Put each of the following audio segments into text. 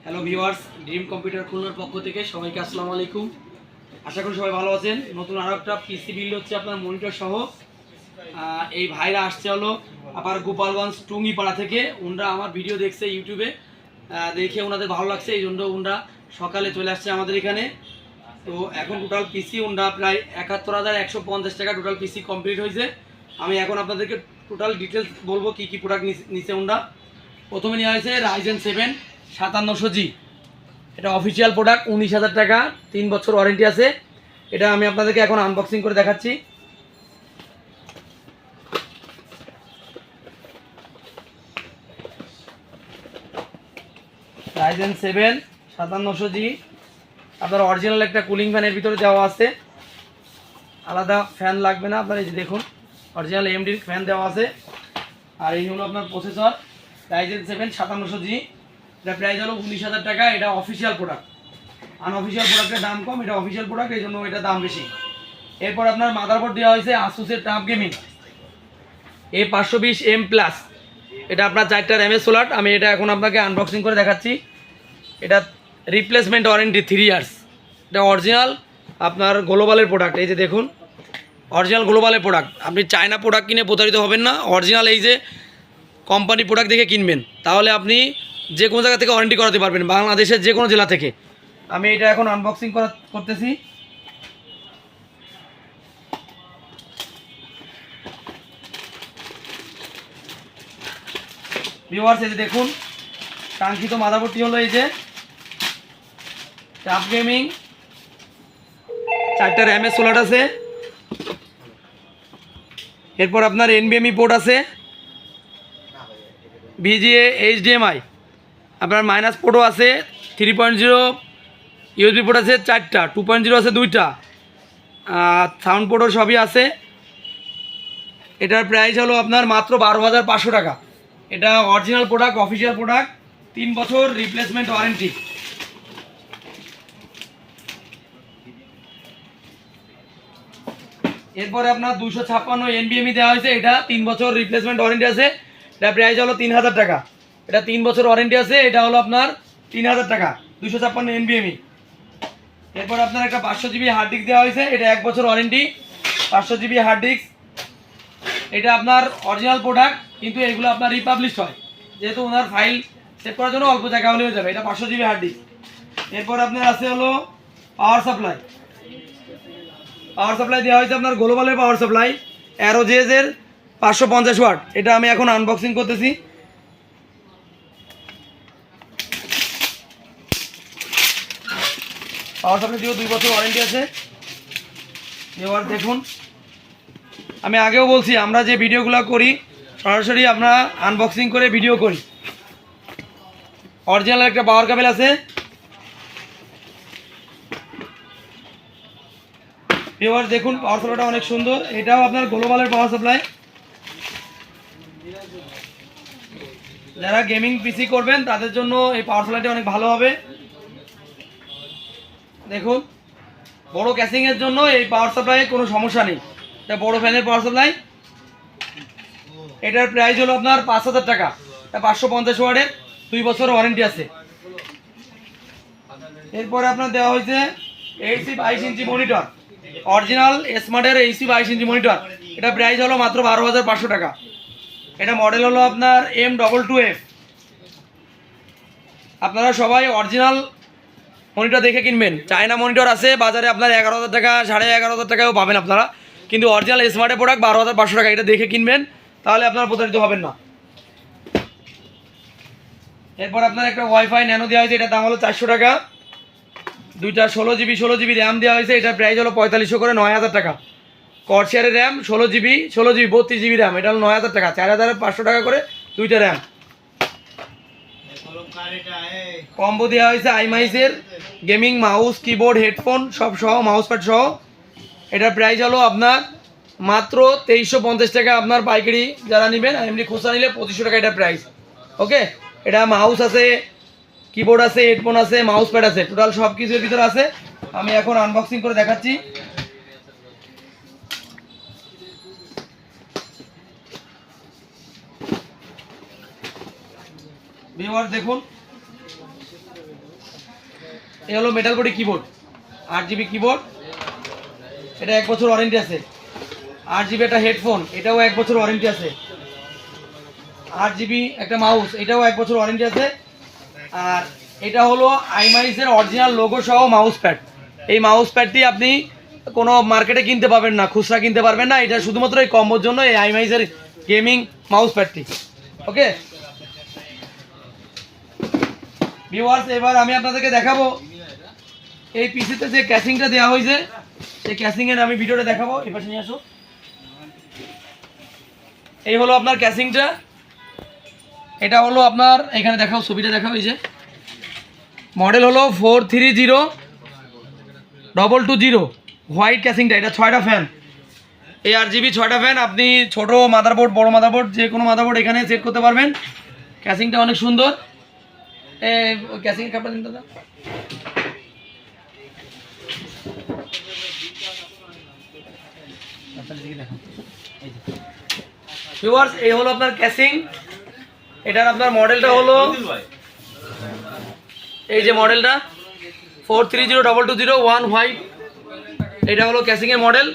Hello viewers, dream computer খুলনার পক্ষ থেকে সবাইকে আসসালামু আলাইকুম। আশা করি সবাই ভালো আছেন। নতুন আরও একটা পিসি বিল্ড হচ্ছে আপনার মনিটর সহ। এই ভাইরা আসছে হলো আবার গোপালগঞ্জ টুঙ্গিপাড়া থেকে। ওনারা আমার ভিডিও দেখছে ইউটিউবে, দেখে ওনাদের ভালো লাগছে, এই জন্য ওনারা সকালে চলে আসছে আমাদের এখানে। তো এখন টোটাল পিসি ওনারা প্রায় ৭১,১৫০ টাকা টোটাল পিসি কমপ্লিট হয়েছে। আমি এখন আপনাদেরকে টোটাল ডিটেলস বলবো কী কী প্রোডাক্ট নিচে ওনারা। প্রথমে নেওয়া হয়েছে রাইজেন 7 5700G। এটা অফিসিয়াল প্রোডাক্ট, ১৯,০০০ টাকা, ৩ বছর ওয়ারেন্টি আছে। এটা আমি আপনাদেরকে এখন আনবক্সিং করে দেখাচ্ছি। রাইজেন 7 5700G, আপনার অরিজিনাল একটা কুলিং ফ্যানের ভিতরে দেওয়া আছে, আলাদা ফ্যান লাগবে না আপনার। এই যে দেখুন, অরিজিনাল এমডির ফ্যান দেওয়া আছে। আর এই হলো আপনার প্রসেসর রাইজেন 7 5700G। এটা প্রাইস হলো ১৯,০০০ টাকা। এটা অফিসিয়াল প্রোডাক্ট, আনঅফিসিয়াল প্রোডাক্টের দাম কম, এটা অফিসিয়াল প্রোডাক্ট, এই জন্য এটা দাম বেশি। এরপর আপনার মাদারবোর্ড দেওয়া হয়েছে আসুসের টাফ গেমিং A520M+। এটা আপনার 4টা র্যামের সোলার। আমি এটা এখন আপনাকে আনবক্সিং করে দেখাচ্ছি। এটা রিপ্লেসমেন্ট ওয়ারেন্টি 3 ইয়ার্স। এটা অরিজিনাল আপনার গ্লোবালের প্রোডাক্ট। এই যে দেখুন, অরিজিনাল গ্লোবালের প্রোডাক্ট। আপনি চায়না প্রোডাক্ট কিনে প্রতারিত হবেন না। অরিজিনাল এই যে কোম্পানি প্রোডাক্ট দেখে কিনবেন, তাহলে আপনি যে কোনো জায়গা থেকে ওয়ারেন্টি করাতে পারবেন, বাংলাদেশের যে কোনো জেলা থেকে। আমি এটা এখন আনবক্সিং করতেছি। ভিউয়ার্স, এই যে দেখুন, কাঙ্ক্ষিত মাদারবোর্ডটি হলো এই যে টাফ গেমিং, 4টা র্যামের সোলার আছে। এরপর আপনার এনবিএমই পোর্ট আছে, ভিজিএ এইচডিএমআই, আপনার মাইনাস পোর্টও আছে, 3.0 ইউএসবি পোর্ট আছে 4টা, 2.0 আছে 2টা, সাউন্ড পোর্টও সবই আছে। এটার প্রাইস হলো আপনার মাত্র 12,৫০০ টাকা। এটা অরিজিনাল প্রোডাক্ট, অফিসিয়াল প্রোডাক্ট, 3 বছর রিপ্লেসমেন্ট ওয়ারেন্টি। এরপরে আপনার 256 এনবিএমই দেওয়া হয়েছে। এটা 3 বছর রিপ্লেসমেন্ট ওয়ারেন্টি আছে। এটা প্রাইস হলো 3,০০০ টাকা। এটা 3 বছর ওয়ারেন্টি আছে। এটা হলো আপনার 3,০০০ টাকা, 256 এনবিএমই। এরপর আপনার একটা 500GB হার্ড ডিস্ক দেওয়া হয়েছে। এটা 1 বছর ওয়ারেন্টি, 500GB হার্ড ডিস্ক। এটা আপনার অরিজিনাল প্রোডাক্ট, কিন্তু এগুলো আপনার রিপাবলিশ হয়, যেহেতু ওনার ফাইল সেভ করার জন্য অল্প জায়গা হলে হয়ে যাবে। এটা 500GB হার্ড ডিস্ক। এরপর আপনার আছে হলো পাওয়ার সাপ্লাই। পাওয়ার সাপ্লাই দেওয়া হয়েছে আপনার গ্লোবালের পাওয়ার সাপ্লাই, অ্যারোজেজের 550 ওয়াট। এটা আমি এখন আনবক্সিং করতেছি। পাওয়ার সাপ্লাই দিয়েও 2 বছর ওয়ারেন্টি আছে। এবার দেখুন, আমি আগেও বলছি, আমরা যে ভিডিওগুলো করি সরাসরি আমরা আনবক্সিং করে ভিডিও করি। অরিজিনাল একটা পাওয়ার কেবল আছে। এবার দেখুন, পাওয়ার সাপ্লাইটা অনেক সুন্দর। এটাও আপনার গ্লোবালের পাওয়ার সাপ্লাই। যারা গেমিং পিসি করবেন তাদের জন্য এই পাওয়ার সাপ্লাইটা অনেক ভালো হবে। দেখুন, বড় ক্যাসিংয়ের জন্য এই পাওয়ার সাপ্লাইয়ে কোনো সমস্যা নেই। এটা বড় ফ্যানের পাওয়ার সাপ্লাই। এটার প্রাইস হলো আপনার 5,০০০ টাকা। এটা 550 ওয়াটের, 2 বছর ওয়ারেন্টি আছে। এরপরে আপনার দেওয়া হয়েছে AC 22 inch monitor, original স্মার্টের AC 22 inch monitor. এটা প্রাইস হলো মাত্র 12,৫০০ টাকা। এটা মডেল হলো আপনার M22F। আপনারা সবাই অরিজিনাল মনিটর দেখে কিনবেন। চায়না মনিটর আছে বাজারে আপনার 11,০০০ টাকা, 11,500 টাকাও পাবেন আপনারা, কিন্তু অরিজিনাল স্মার্টের প্রোডাক্ট 12,৫০০ টাকা। এটা দেখে কিনবেন, তাহলে আপনারা প্রতারিত হবেন না। এরপর আপনার একটা ওয়াইফাই ন্যানো দেওয়া হয়েছে। এটার দাম হলো 400 টাকা। 2টা 16GB র্যাম দেওয়া হয়েছে। এটার প্রাইস হলো 4500 করে, 9,০০০ টাকা। কর্সারের র্যাম 16GB 32GB র্যাম, এটা হলো 9,০০০ টাকা, 4,৫০০ টাকা করে 2টা র্যাম। কম্বো দেওয়া হয়েছে আইমাইসের গেমিং মাউস, কিবোর্ড, হেডফোন সব সহ, মাউস প্যাড সহ। এটার প্রাইস হলো আপনার মাত্র 2350 টাকা। আপনার পাইকারি যারা নেবেন, এমনি খুচরা নিলে 2500 টাকা এটার প্রাইস। ওকে, এটা মাউস আছে, কিবোর্ড আছে, হেডফোন আছে, মাউস প্যাড আছে, টোটাল সব কিছুর ভিতরে আছে। আমি এখন আনবক্সিং করে দেখাচ্ছি। ভিউয়ার দেখুন, এই হলো metal body keyboard, 8GB keyboard, এটা 1 বছর ওয়ারেন্টি আছে। 8GB একটা হেডফোন, এটাও 1 বছর ওয়ারেন্টি আছে। 8GB একটা মাউস, এটাও 1 বছর ওয়ারেন্টি আছে। আর এটা হলো আইমাইজের অরিজিনাল লোগো সহ মাউস প্যাড। এই মাউস প্যাডটি আপনি কোনো মার্কেটে কিনতে পাবেন না, খুচরা কিনতে পারবেন না, এটা শুধুমাত্র এই কম্বোর জন্য এই আইমাইজের গেমিং মাউস প্যাডটি। ওকে ভিউয়ার্স, এবার আমি আপনাদেরকে দেখাবো এই পিসিতে যে ক্যাসিংটা দেওয়া হয়েছে, সেই ক্যাসিংয়ের আমি ভিডিওটা দেখাবো। এবার নিয়ে আসো। এই হলো আপনার ক্যাসিংটা, এটা হলো আপনার এখানে দেখাও, ছবিটা দেখাও। এই যে মডেল হলো 430220 হোয়াইট ক্যাসিংটা, এটা 6টা ফ্যান, এই 8GB 6টা ফ্যান। আপনি ছোট মাদারবোর্ড, বড় মাদারবোর্ড, যে কোনো মাদারবোর্ড এখানে সেট করতে পারবেন। ক্যাসিংটা অনেক সুন্দর। ক্যাসিং কাপড় দিন দাদা। ভিউয়ার্স, এই হলো আপনার ক্যাসিং, এটার আপনার মডেলটা হলো এই যে মডেলটা 430220 হোয়াইট, এটা হলো ক্যাসিংয়ের মডেল।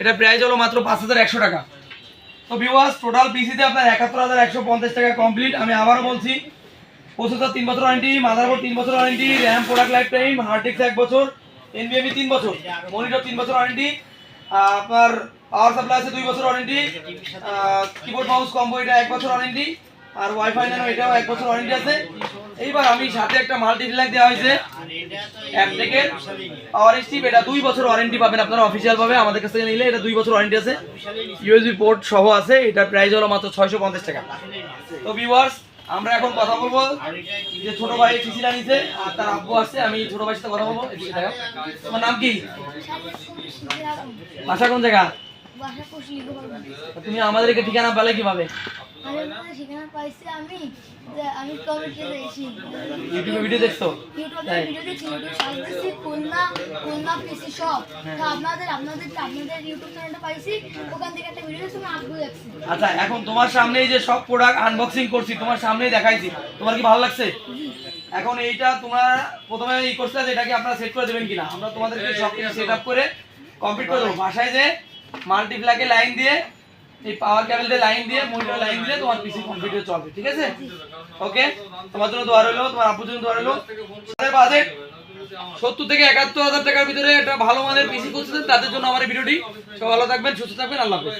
এটা প্রাইস হলো মাত্র 5100 টাকা। তো ভিউয়ার্স, টোটাল পিসিতে আপনার 71,150 টাকা কমপ্লিট। আমি আবারও বলছি, প্রসেসর 3 বছর ওয়ারেন্টি, মাদারবোর্ড 3 বছর warranty, RAM product lifetime, hard disk 1 বছর, এনভিএমই 3 বছর, মনিটর 3 বছর ওয়ারেন্টি, আপনার পাওয়ার সাপ্লাই আছে 2 বছর ওয়ারেন্টি, কিবোর্ড মাউস কম্বো এটা 1 বছর ওয়ারেন্টি, আর ওয়াইফাই ন্যানো এটাও 1 বছর ওয়ারেন্টি আছে। এইবার আমি সাথে একটা মাল্টিপ্লাগ দেওয়া হয়েছে অ্যাপটেকের পাওয়ার স্টিপ, এটা 2 বছর ওয়ারেন্টি পাবেন আপনারা অফিসিয়াল ভাবে আমাদের কাছ থেকে নিলে। এটা 2 বছর ওয়ারেন্টি আছে, ইউএসবি পোর্ট সহ আছে। এটার প্রাইস হলো মাত্র 650 টাকা। তো ভিউয়ার্স, আমরা এখন কথা বলবো যে ছোট ভাই পিসিটা নিছে আর তার আব্বু আসছে, আমি ছোট ভাইয়ের সাথে কথা বলবো। এদিকে দেখো, তোমার নাম কি? বাসা কোন জায়গা? তুমি আমাদেরকে ঠিকানা পেলে কিভাবে? ঠিকানা পাইছি আমি কমেন্টে দেখি, ইউটিউবে ভিডিও দেখছো? ইউটিউবে ভিডিও দেখছি, ইউটিউব সার্চ দিছি খুলনা পিসি শপ। তো আপনাদের ইউটিউব চ্যানেলটা পাইছি, ওখান থেকে একটা ভিডিও দেখছি, আমি আগ্রহ দেখছি। আচ্ছা, এখন তোমার সামনে এই যে সব প্রোডাক্ট আনবক্সিং করছি, তোমার সামনেই দেখাইছি, তোমার কি ভালো লাগছে? এখন এইটা তোমরা প্রথমে ই করছিলে যে এটাকে আপনারা সেট করে দেবেন কিনা, আমরা তোমাদেরকে সব কিছু সেট আপ করে কমপ্লিট করে দেবো। বাসায় যে মাল্টিপ্লাগে লাইন দিয়ে, এই পাওয়ার কেবলতে লাইন দিয়ে, মনিটর লাইন দিয়ে তোমার পিসি কমপ্লিট হয়ে চলবে। ঠিক আছে? ওকে, তোমার জন্য দোয়া রইলো, তোমার আব্বুর জন্য দোয়া রইলো। তাদের বাজেট 70 থেকে 71,000 টাকার ভিতরে একটা ভালো মানের পিসি করছেন, তাদের জন্য আমার এই ভিডিওটি। সব ভালো থাকবেন, সুস্থ থাকবেন, আল্লাহ হাফেজ।